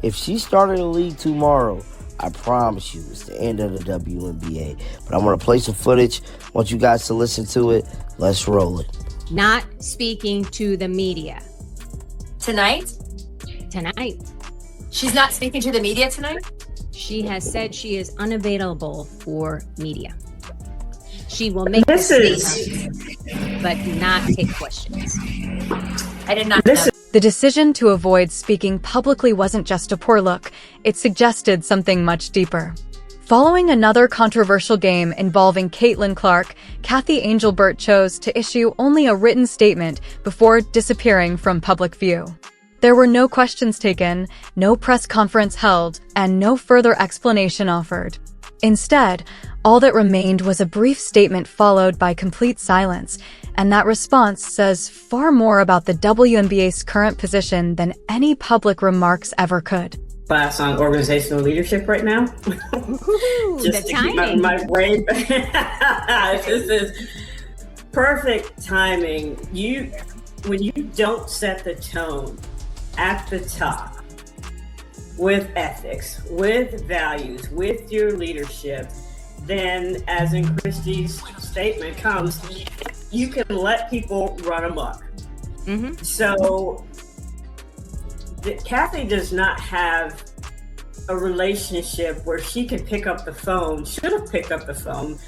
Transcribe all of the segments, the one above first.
If she started a league tomorrow, I promise you it's the end of the WNBA. But I'm going to play some footage. I want you guys to listen to it. Let's roll it. Not speaking to the media. Tonight? She's not speaking to the media tonight? She has said she is unavailable for media. She will make a statement, but not take questions. I did not know. The decision to avoid speaking publicly wasn't just a poor look, it suggested something much deeper. Following another controversial game involving Caitlin Clark, Kathy Angelbert chose to issue only a written statement before disappearing from public view. There were no questions taken, no press conference held, and no further explanation offered. Instead, all that remained was a brief statement followed by complete silence, and that response says far more about the WNBA's current position than any public remarks ever could. Class on organizational leadership right now. Just to keep my brain. This is perfect timing. When you don't set the tone at the top with ethics, with values, with your leadership, then as in Christie's statement comes, you can let people run amok. Mm-hmm. So Kathy does not have a relationship where she can pick up the phone, should have picked up the phone,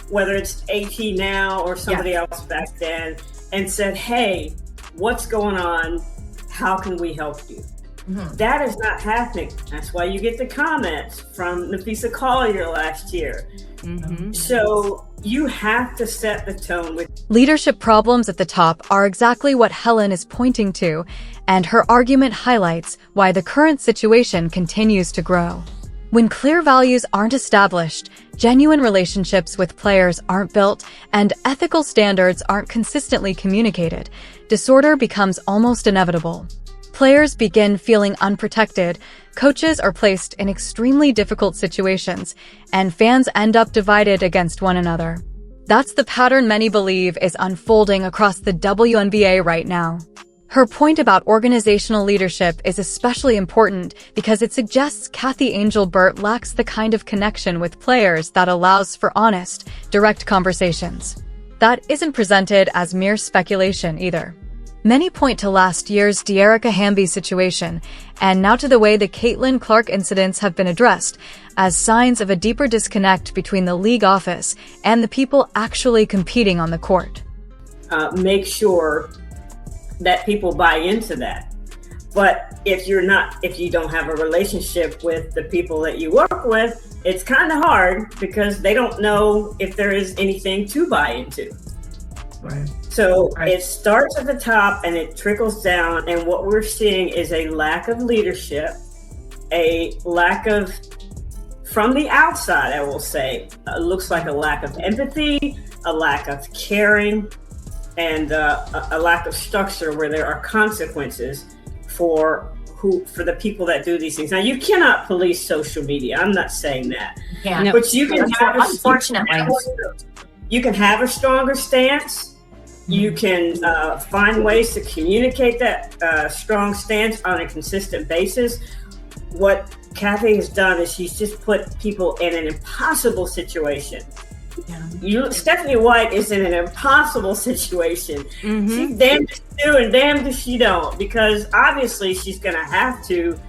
whether it's AT now or somebody else back then, and said, hey, what's going on? How can we help you? Mm-hmm. That is not happening. That's why you get the comments from Nafisa Collier last year. Mm-hmm. So you have to set the tone with leadership problems at the top are exactly what Helen is pointing to, and her argument highlights why the current situation continues to grow. When clear values aren't established, genuine relationships with players aren't built, and ethical standards aren't consistently communicated, disorder becomes almost inevitable. Players begin feeling unprotected, coaches are placed in extremely difficult situations, and fans end up divided against one another. That's the pattern many believe is unfolding across the WNBA right now. Her point about organizational leadership is especially important because it suggests Kathy Angelbert lacks the kind of connection with players that allows for honest, direct conversations. That isn't presented as mere speculation either. Many point to last year's De'Arica Hamby situation, and now to the way the Caitlin Clark incidents have been addressed, as signs of a deeper disconnect between the league office and the people actually competing on the court. Make sure that people buy into that. But if you don't have a relationship with the people that you work with, it's kind of hard because they don't know if there is anything to buy into. Right. So it starts at the top and it trickles down, and what we're seeing is a lack of leadership, a lack of, from the outside, I will say, looks like a lack of empathy, a lack of caring, and a lack of structure where there are consequences for the people that do these things. Now, you cannot police social media. I'm not saying that. Yeah. No. But you can unfortunately, you can have a stronger stance. You can find ways to communicate that strong stance on a consistent basis. What Kathy has done is she's just put people in an impossible situation. Yeah. Stephanie White is in an impossible situation. Mm-hmm. She's damned if she do and damned if she don't, because obviously she's going to have to,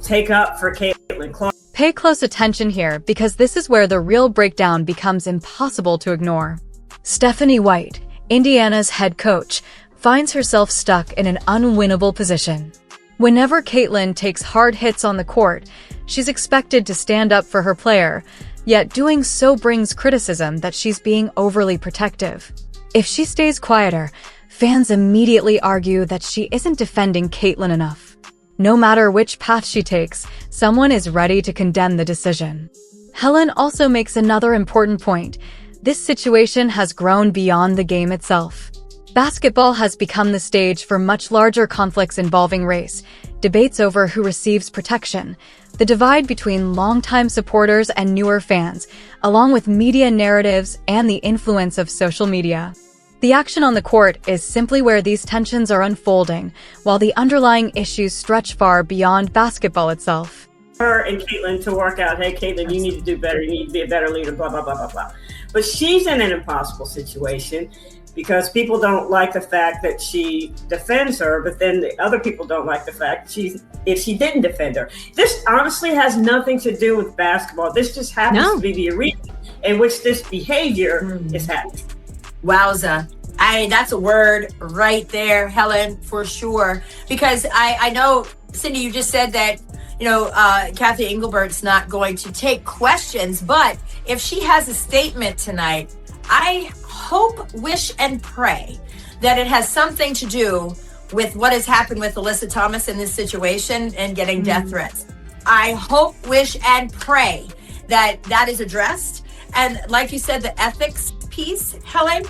take up for Caitlin Clark. Pay close attention here, because this is where the real breakdown becomes impossible to ignore. Stephanie White, Indiana's head coach, finds herself stuck in an unwinnable position. Whenever Caitlin takes hard hits on the court, she's expected to stand up for her player, yet doing so brings criticism that she's being overly protective. If she stays quieter, fans immediately argue that she isn't defending Caitlin enough. No matter which path she takes, someone is ready to condemn the decision. Helen also makes another important point. This situation has grown beyond the game itself. Basketball has become the stage for much larger conflicts involving race, debates over who receives protection, the divide between longtime supporters and newer fans, along with media narratives and the influence of social media. The action on the court is simply where these tensions are unfolding, while the underlying issues stretch far beyond basketball itself. Her and Caitlin to work out, hey, Caitlin, you need to do better. You need to be a better leader, blah, blah, blah, blah, blah. But she's in an impossible situation because people don't like the fact that she defends her, but then the other people don't like the fact if she didn't defend her. This honestly has nothing to do with basketball. This just happens to be the arena in which this behavior is happening. Wowza. That's a word right there, Helen, for sure. Because I know, Cindy, you just said that, Kathy Engelbert's not going to take questions, but if she has a statement tonight, I hope, wish, and pray that it has something to do with what has happened with Alyssa Thomas in this situation and getting death threats. I hope, wish, and pray that is addressed. And like you said, the ethics piece, Helen,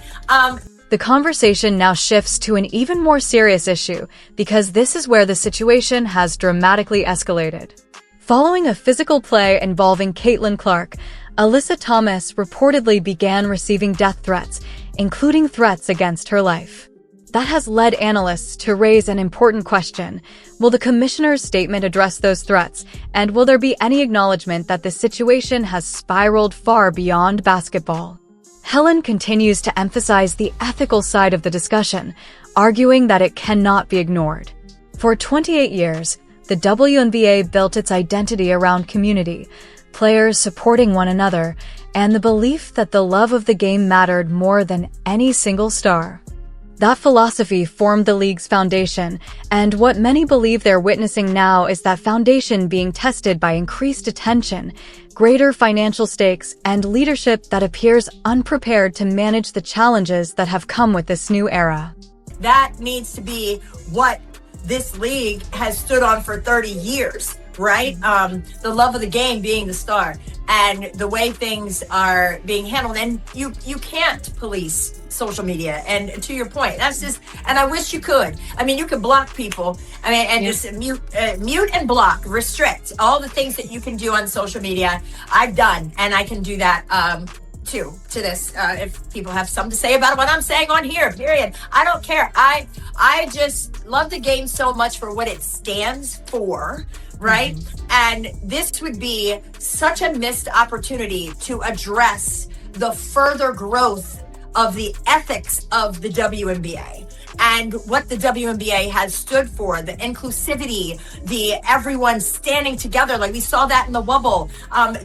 the conversation now shifts to an even more serious issue because this is where the situation has dramatically escalated. Following a physical play involving Caitlin Clark, Alyssa Thomas reportedly began receiving death threats, including threats against her life. That has led analysts to raise an important question. Will the commissioner's statement address those threats, and will there be any acknowledgement that the situation has spiraled far beyond basketball? Helen continues to emphasize the ethical side of the discussion, arguing that it cannot be ignored. For 28 years, the WNBA built its identity around community, players supporting one another, and the belief that the love of the game mattered more than any single star. That philosophy formed the league's foundation, and what many believe they're witnessing now is that foundation being tested by increased attention, greater financial stakes, and leadership that appears unprepared to manage the challenges that have come with this new era. That needs to be what this league has stood on for 30 years, right? The love of the game being the star and the way things are being handled. And you can't police social media. And to your point, that's just, and I wish you could. I mean, you could block people. I mean, and just mute and block, restrict all the things that you can do on social media. I've done, and I can do that too, to this, if people have something to say about what I'm saying on here, period. I don't care. I just love the game so much for what it stands for, right? And this would be such a missed opportunity to address the further growth of the ethics of the WNBA and what the WNBA has stood for, the inclusivity, the everyone standing together, like we saw that in the Wubble,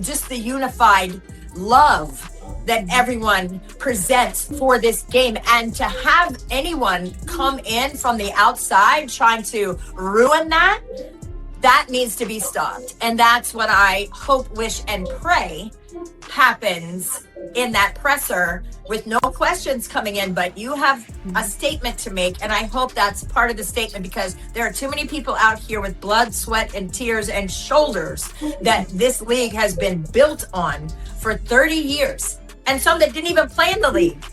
just the unified love that everyone presents for this game. And to have anyone come in from the outside trying to ruin that needs to be stopped. And that's what I hope, wish, and pray happens in that presser with no questions coming in, but you have a statement to make. And I hope that's part of the statement, because there are too many people out here with blood, sweat, and tears and shoulders that this league has been built on for 30 years. And some that didn't even play in the league.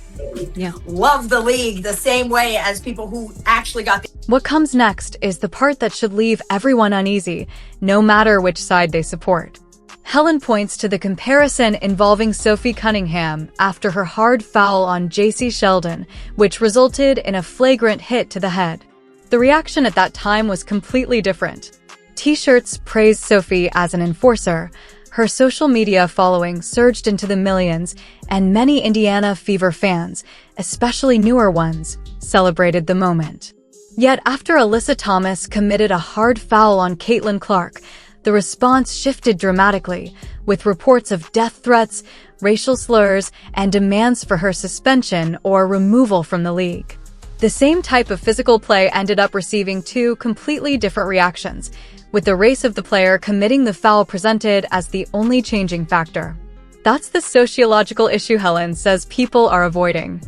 Love the league the same way as people who actually got the... What comes next is the part that should leave everyone uneasy, no matter which side they support. Helen points to the comparison involving Sophie Cunningham after her hard foul on J.C. Sheldon, which resulted in a flagrant hit to the head. The reaction at that time was completely different. T-shirts praised Sophie as an enforcer. Her social media following surged into the millions, and many Indiana Fever fans, especially newer ones, celebrated the moment. Yet after Alyssa Thomas committed a hard foul on Caitlin Clark, the response shifted dramatically, with reports of death threats, racial slurs, and demands for her suspension or removal from the league. The same type of physical play ended up receiving two completely different reactions, with the race of the player committing the foul presented as the only changing factor. That's the sociological issue Helen says people are avoiding.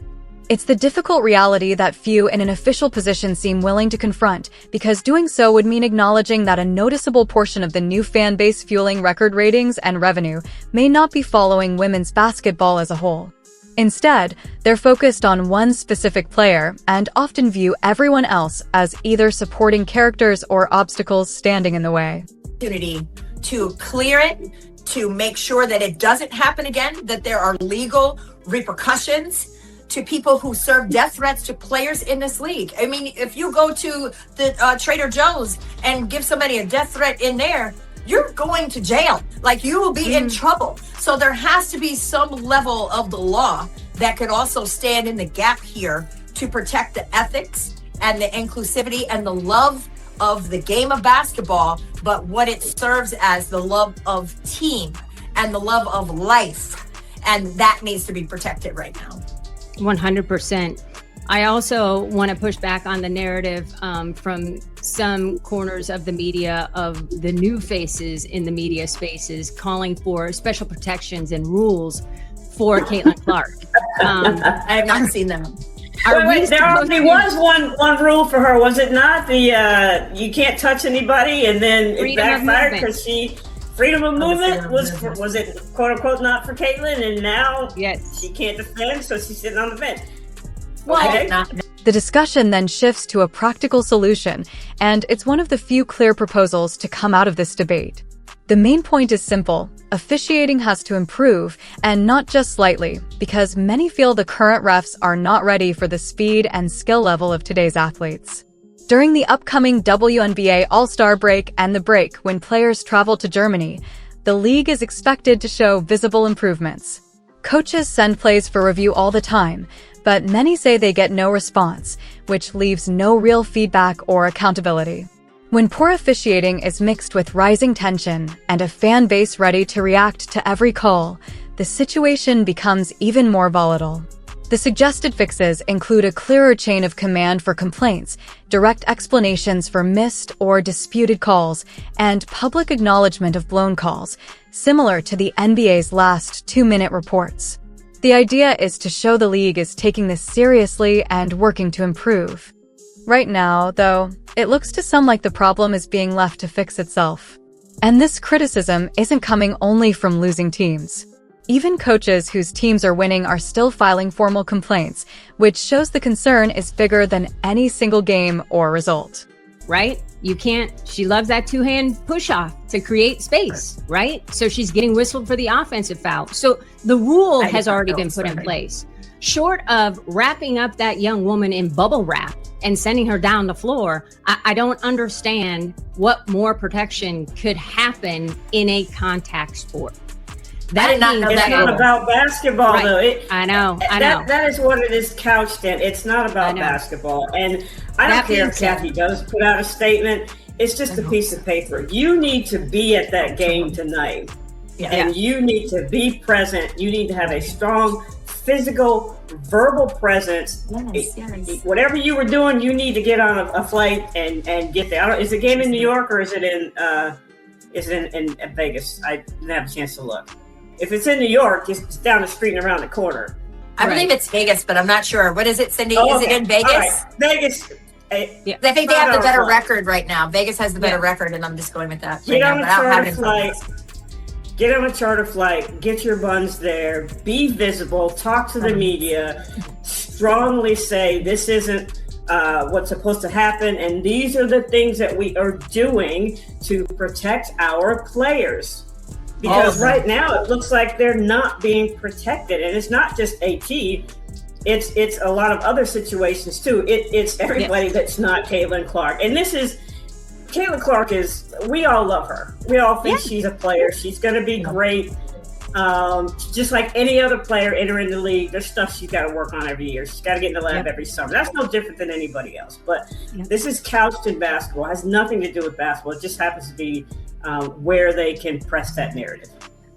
It's the difficult reality that few in an official position seem willing to confront, because doing so would mean acknowledging that a noticeable portion of the new fan base fueling record ratings and revenue may not be following women's basketball as a whole. Instead, they're focused on one specific player and often view everyone else as either supporting characters or obstacles standing in the way. Opportunity to clear it, to make sure that it doesn't happen again, that there are legal repercussions, to people who serve death threats to players in this league. I mean, if you go to the Trader Joe's and give somebody a death threat in there, you're going to jail. Like, you will be in trouble. So there has to be some level of the law that could also stand in the gap here to protect the ethics and the inclusivity and the love of the game of basketball, but what it serves as, the love of team and the love of life. And that needs to be protected right now. 100%. I also want to push back on the narrative from some corners of the media of the new faces in the media spaces calling for special protections and rules for Caitlin Clark. I have not seen them. Wait, there already was one rule for her, was it not? The you can't touch anybody, and then it backfired because freedom of movement was it quote unquote not for Caitlin, and now she can't defend, so she's sitting on the bench. Well, The discussion then shifts to a practical solution, and it's one of the few clear proposals to come out of this debate. The main point is simple. Officiating has to improve, and not just slightly, because many feel the current refs are not ready for the speed and skill level of today's athletes. During the upcoming WNBA All-Star break and the break when players travel to Germany, the league is expected to show visible improvements. Coaches send plays for review all the time, but many say they get no response, which leaves no real feedback or accountability. When poor officiating is mixed with rising tension and a fan base ready to react to every call, the situation becomes even more volatile. The suggested fixes include a clearer chain of command for complaints, direct explanations for missed or disputed calls, and public acknowledgement of blown calls, similar to the NBA's last 2-minute reports. The idea is to show the league is taking this seriously and working to improve. Right now, though, it looks to some like the problem is being left to fix itself. And this criticism isn't coming only from losing teams. Even coaches whose teams are winning are still filing formal complaints, which shows the concern is bigger than any single game or result. Right? She loves that two-hand push-off to create space, right? So she's getting whistled for the offensive foul. So the rule has already been put in place. Short of wrapping up that young woman in bubble wrap and sending her down the floor, I don't understand what more protection could happen in a contact sport. It's not about basketball, right. Though. I know. That is what it is couched in. It's not about basketball. And I don't care if Kathy does put out a statement. It's just a piece of paper. You need to be at that game tonight. And you need to be present. You need to have a strong physical, verbal presence. Yes. Whatever you were doing, you need to get on a flight and get there. Is the game in New York or is it in Vegas? I didn't have a chance to look. If it's in New York, it's down the street and around the corner. I believe it's Vegas, but I'm not sure. What is it, Cindy? Is it in Vegas? Right. Vegas. I think they have the better record right now. Vegas has the better record, and I'm just going with that. Get on a charter flight. Get on a charter flight. Get your buns there. Be visible. Talk to the media. Strongly say this isn't what's supposed to happen, and these are the things that we are doing to protect our players. Because right now it looks like they're not being protected, and it's not just AT. It's a lot of other situations too. It's everybody that's not Caitlin Clark, and Caitlin Clark we all love her. We all think she's a player. She's going to be great. Just like any other player entering the league, there's stuff she's got to work on every year. She's got to get in the lab every summer. That's no different than anybody else. But this is couched in basketball. It has nothing to do with basketball. It just happens to be where they can press that narrative.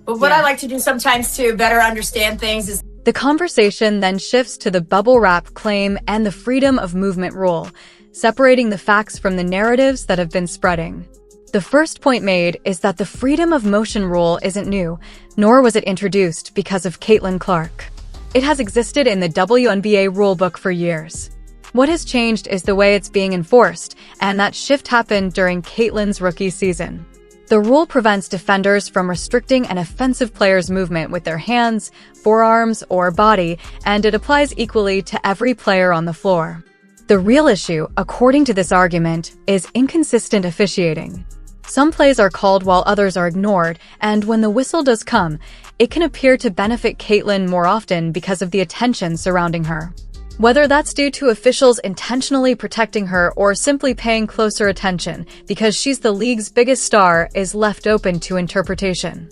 But what I like to do sometimes to better understand things is the conversation then shifts to the bubble wrap claim and the freedom of movement rule, separating the facts from the narratives that have been spreading. The first point made is that the freedom of motion rule isn't new, nor was it introduced because of Caitlin Clark. It has existed in the WNBA rulebook for years. What has changed is the way it's being enforced, and that shift happened during Caitlin's rookie season. The rule prevents defenders from restricting an offensive player's movement with their hands, forearms, or body, and it applies equally to every player on the floor. The real issue, according to this argument, is inconsistent officiating. Some plays are called while others are ignored, and when the whistle does come, it can appear to benefit Caitlin more often because of the attention surrounding her. Whether that's due to officials intentionally protecting her or simply paying closer attention because she's the league's biggest star is left open to interpretation.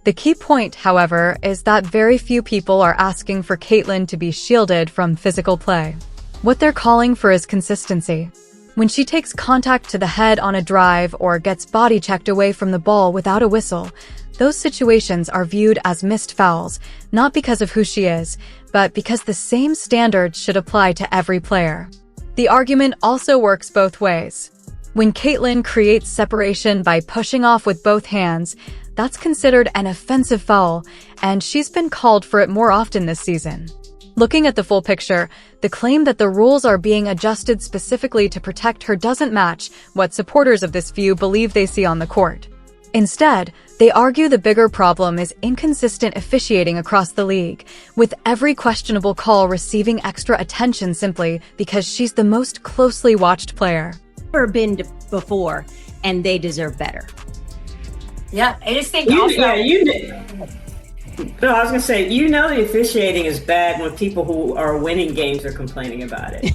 The key point, however, is that very few people are asking for Caitlin to be shielded from physical play. What they're calling for is consistency. When she takes contact to the head on a drive or gets body checked away from the ball without a whistle, those situations are viewed as missed fouls, not because of who she is, but because the same standards should apply to every player. The argument also works both ways. When Caitlin creates separation by pushing off with both hands, that's considered an offensive foul, and she's been called for it more often this season. Looking at the full picture, the claim that the rules are being adjusted specifically to protect her doesn't match what supporters of this view believe they see on the court. Instead, they argue the bigger problem is inconsistent officiating across the league, with every questionable call receiving extra attention simply because she's the most closely watched player. Never been before, and they deserve better. Yeah, I just think No, I was gonna say, the officiating is bad when people who are winning games are complaining about it,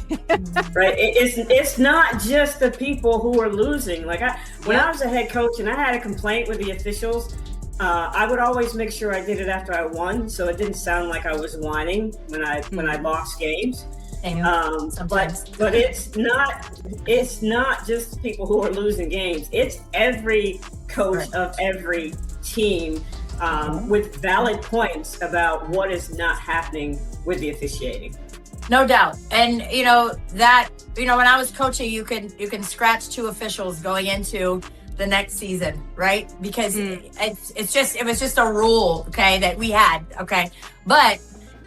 right? It's not just the people who are losing. Like when I was a head coach and I had a complaint with the officials, I would always make sure I did it after I won, so it didn't sound like I was whining when I lost games. But it's not just people who are losing games. It's every coach of every team. With valid points about what is not happening with the officiating. No doubt. And when I was coaching, you can scratch 2 officials going into the next season, right? Because it was just a rule, okay, that we had, okay? But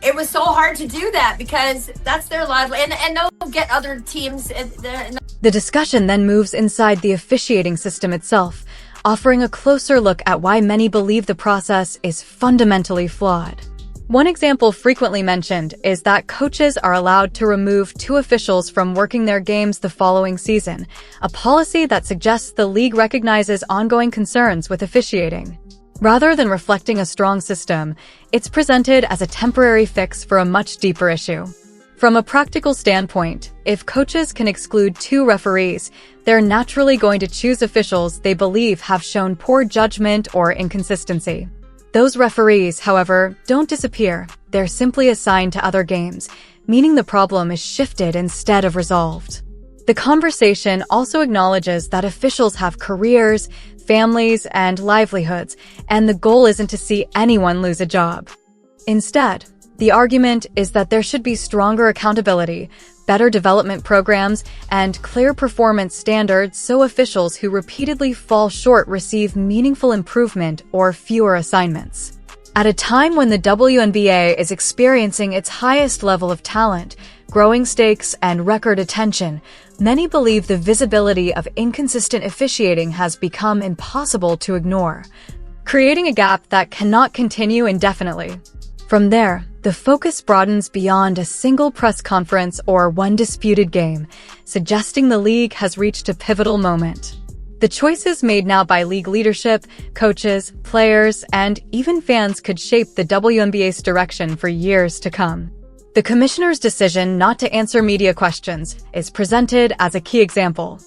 it was so hard to do that because that's their livelihood, and they'll get other teams. The discussion then moves inside the officiating system itself, offering a closer look at why many believe the process is fundamentally flawed. One example frequently mentioned is that coaches are allowed to remove 2 officials from working their games the following season, a policy that suggests the league recognizes ongoing concerns with officiating. Rather than reflecting a strong system, it's presented as a temporary fix for a much deeper issue. From a practical standpoint, if coaches can exclude 2 referees, they're naturally going to choose officials they believe have shown poor judgment or inconsistency. Those referees, however, don't disappear. They're simply assigned to other games, meaning the problem is shifted instead of resolved. The conversation also acknowledges that officials have careers, families, and livelihoods, and the goal isn't to see anyone lose a job. Instead, the argument is that there should be stronger accountability, better development programs, and clear performance standards so officials who repeatedly fall short receive meaningful improvement or fewer assignments. At a time when the WNBA is experiencing its highest level of talent, growing stakes, and record attention, many believe the visibility of inconsistent officiating has become impossible to ignore, creating a gap that cannot continue indefinitely. From there, the focus broadens beyond a single press conference or one disputed game, suggesting the league has reached a pivotal moment. The choices made now by league leadership, coaches, players, and even fans could shape the WNBA's direction for years to come. The commissioner's decision not to answer media questions is presented as a key example.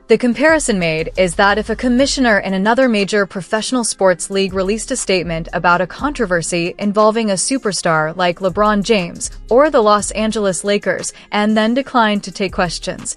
The comparison made is that if a commissioner in another major professional sports league released a statement about a controversy involving a superstar like LeBron James or the Los Angeles Lakers and then declined to take questions,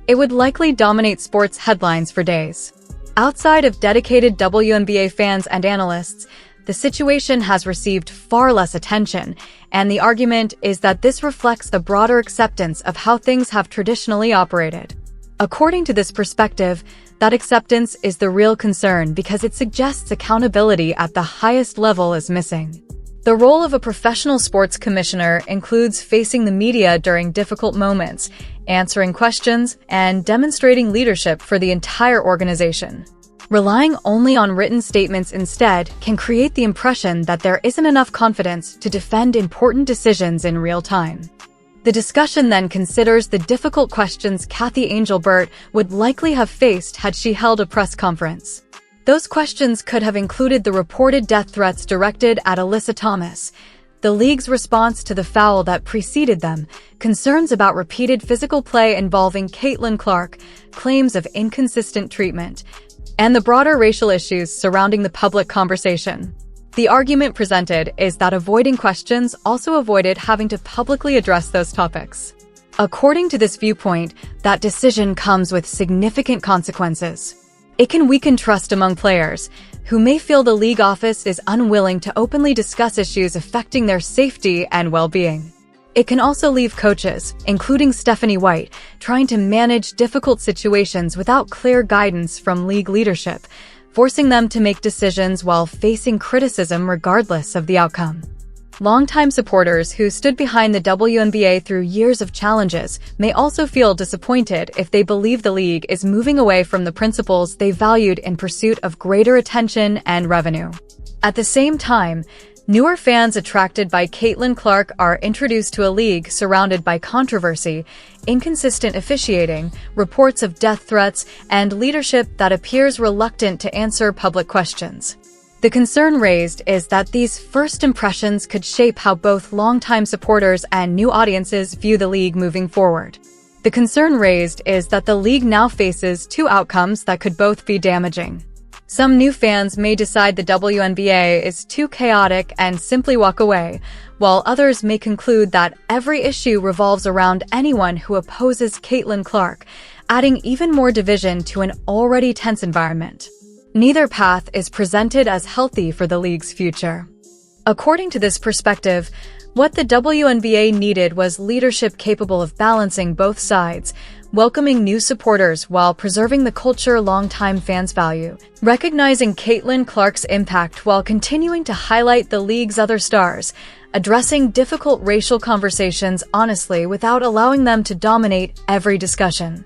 it would likely dominate sports headlines for days. Outside of dedicated WNBA fans and analysts, the situation has received far less attention, and the argument is that this reflects a broader acceptance of how things have traditionally operated. According to this perspective, that acceptance is the real concern because it suggests accountability at the highest level is missing. The role of a professional sports commissioner includes facing the media during difficult moments, answering questions, and demonstrating leadership for the entire organization. Relying only on written statements instead can create the impression that there isn't enough confidence to defend important decisions in real time. The discussion then considers the difficult questions Kathy Angel-Burt would likely have faced had she held a press conference. Those questions could have included the reported death threats directed at Alyssa Thomas, the league's response to the foul that preceded them, concerns about repeated physical play involving Caitlin Clark, claims of inconsistent treatment, and the broader racial issues surrounding the public conversation. The argument presented is that avoiding questions also avoided having to publicly address those topics. According to this viewpoint, that decision comes with significant consequences. It can weaken trust among players, who may feel the league office is unwilling to openly discuss issues affecting their safety and well-being. It can also leave coaches, including Stephanie White, trying to manage difficult situations without clear guidance from league leadership, forcing them to make decisions while facing criticism regardless of the outcome. Longtime supporters who stood behind the WNBA through years of challenges may also feel disappointed if they believe the league is moving away from the principles they valued in pursuit of greater attention and revenue. At the same time, newer fans attracted by Caitlin Clark are introduced to a league surrounded by controversy, inconsistent officiating, reports of death threats, and leadership that appears reluctant to answer public questions. The concern raised is that these first impressions could shape how both longtime supporters and new audiences view the league moving forward. The concern raised is that the league now faces two outcomes that could both be damaging. Some new fans may decide the WNBA is too chaotic and simply walk away, while others may conclude that every issue revolves around anyone who opposes Caitlin Clark, adding even more division to an already tense environment. Neither path is presented as healthy for the league's future. According to this perspective, what the WNBA needed was leadership capable of balancing both sides, welcoming new supporters while preserving the culture longtime fans value, recognizing Caitlin Clark's impact while continuing to highlight the league's other stars, addressing difficult racial conversations honestly without allowing them to dominate every discussion,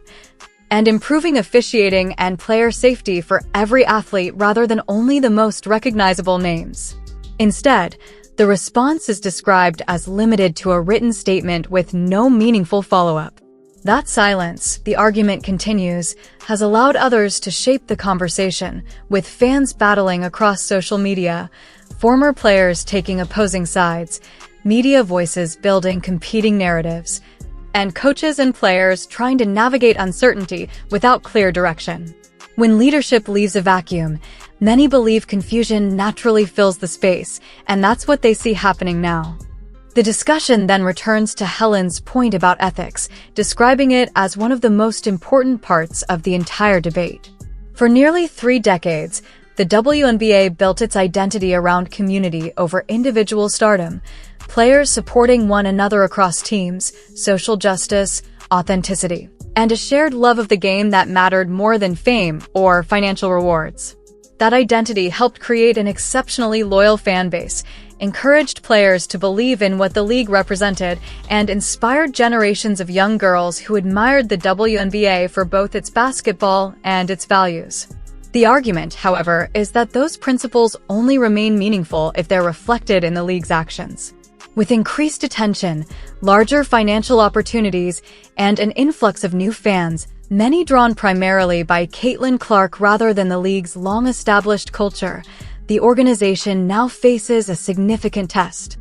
and improving officiating and player safety for every athlete rather than only the most recognizable names. Instead, the response is described as limited to a written statement with no meaningful follow-up. That silence, the argument continues, has allowed others to shape the conversation, with fans battling across social media, former players taking opposing sides, media voices building competing narratives, and coaches and players trying to navigate uncertainty without clear direction. When leadership leaves a vacuum, many believe confusion naturally fills the space, and that's what they see happening now. The discussion then returns to Helen's point about ethics, describing it as one of the most important parts of the entire debate. For nearly 3 decades, the WNBA built its identity around community over individual stardom, players supporting one another across teams, social justice, authenticity, and a shared love of the game that mattered more than fame or financial rewards. That identity helped create an exceptionally loyal fan base, encouraged players to believe in what the league represented, and inspired generations of young girls who admired the WNBA for both its basketball and its values. The argument, however, is that those principles only remain meaningful if they're reflected in the league's actions. With increased attention, larger financial opportunities, and an influx of new fans, many drawn primarily by Caitlin Clark rather than the league's long-established culture, the organization now faces a significant test.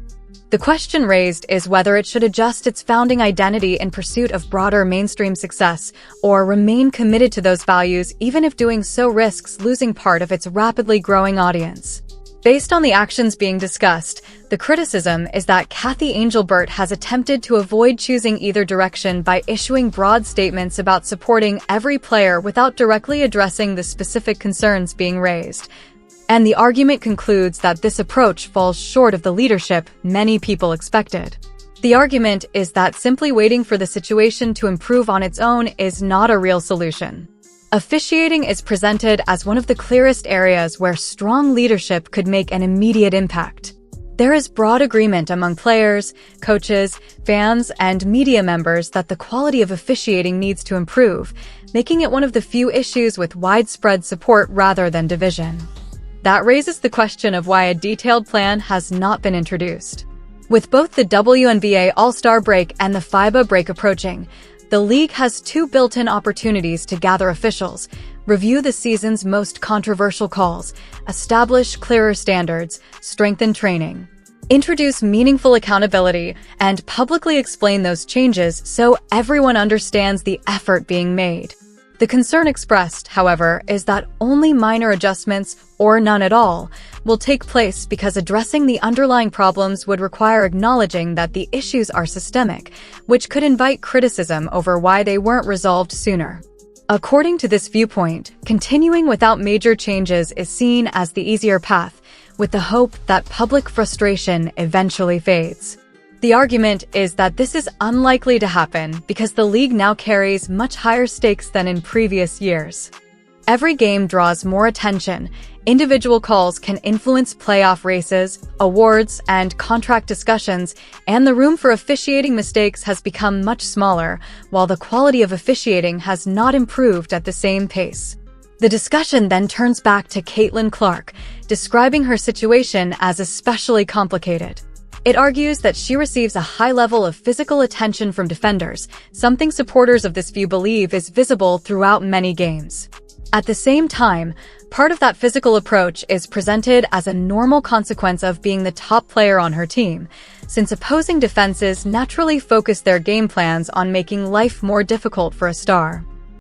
The question raised is whether it should adjust its founding identity in pursuit of broader mainstream success, or remain committed to those values even if doing so risks losing part of its rapidly growing audience. Based on the actions being discussed, the criticism is that Kathy Angelbert has attempted to avoid choosing either direction by issuing broad statements about supporting every player without directly addressing the specific concerns being raised. And the argument concludes that this approach falls short of the leadership many people expected. The argument is that simply waiting for the situation to improve on its own is not a real solution. Officiating is presented as one of the clearest areas where strong leadership could make an immediate impact. There is broad agreement among players, coaches, fans, and media members that the quality of officiating needs to improve, making it one of the few issues with widespread support rather than division. That raises the question of why a detailed plan has not been introduced. With both the WNBA All-Star break and the FIBA break approaching, the league has 2 built-in opportunities to gather officials, Review the season's most controversial calls, establish clearer standards, strengthen training. Introduce meaningful accountability and publicly explain those changes so everyone understands the effort being made. The concern expressed, however, is that only minor adjustments, or none at all, will take place because addressing the underlying problems would require acknowledging that the issues are systemic, which could invite criticism over why they weren't resolved sooner. According to this viewpoint, continuing without major changes is seen as the easier path, with the hope that public frustration eventually fades. The argument is that this is unlikely to happen because the league now carries much higher stakes than in previous years. Every game draws more attention. Individual calls can influence playoff races, awards, and contract discussions, and the room for officiating mistakes has become much smaller, while the quality of officiating has not improved at the same pace. The discussion then turns back to Caitlin Clark, describing her situation as especially complicated. It argues that she receives a high level of physical attention from defenders, something supporters of this view believe is visible throughout many games. At the same time, part of that physical approach is presented as a normal consequence of being the top player on her team, since opposing defenses naturally focus their game plans on making life more difficult for a star.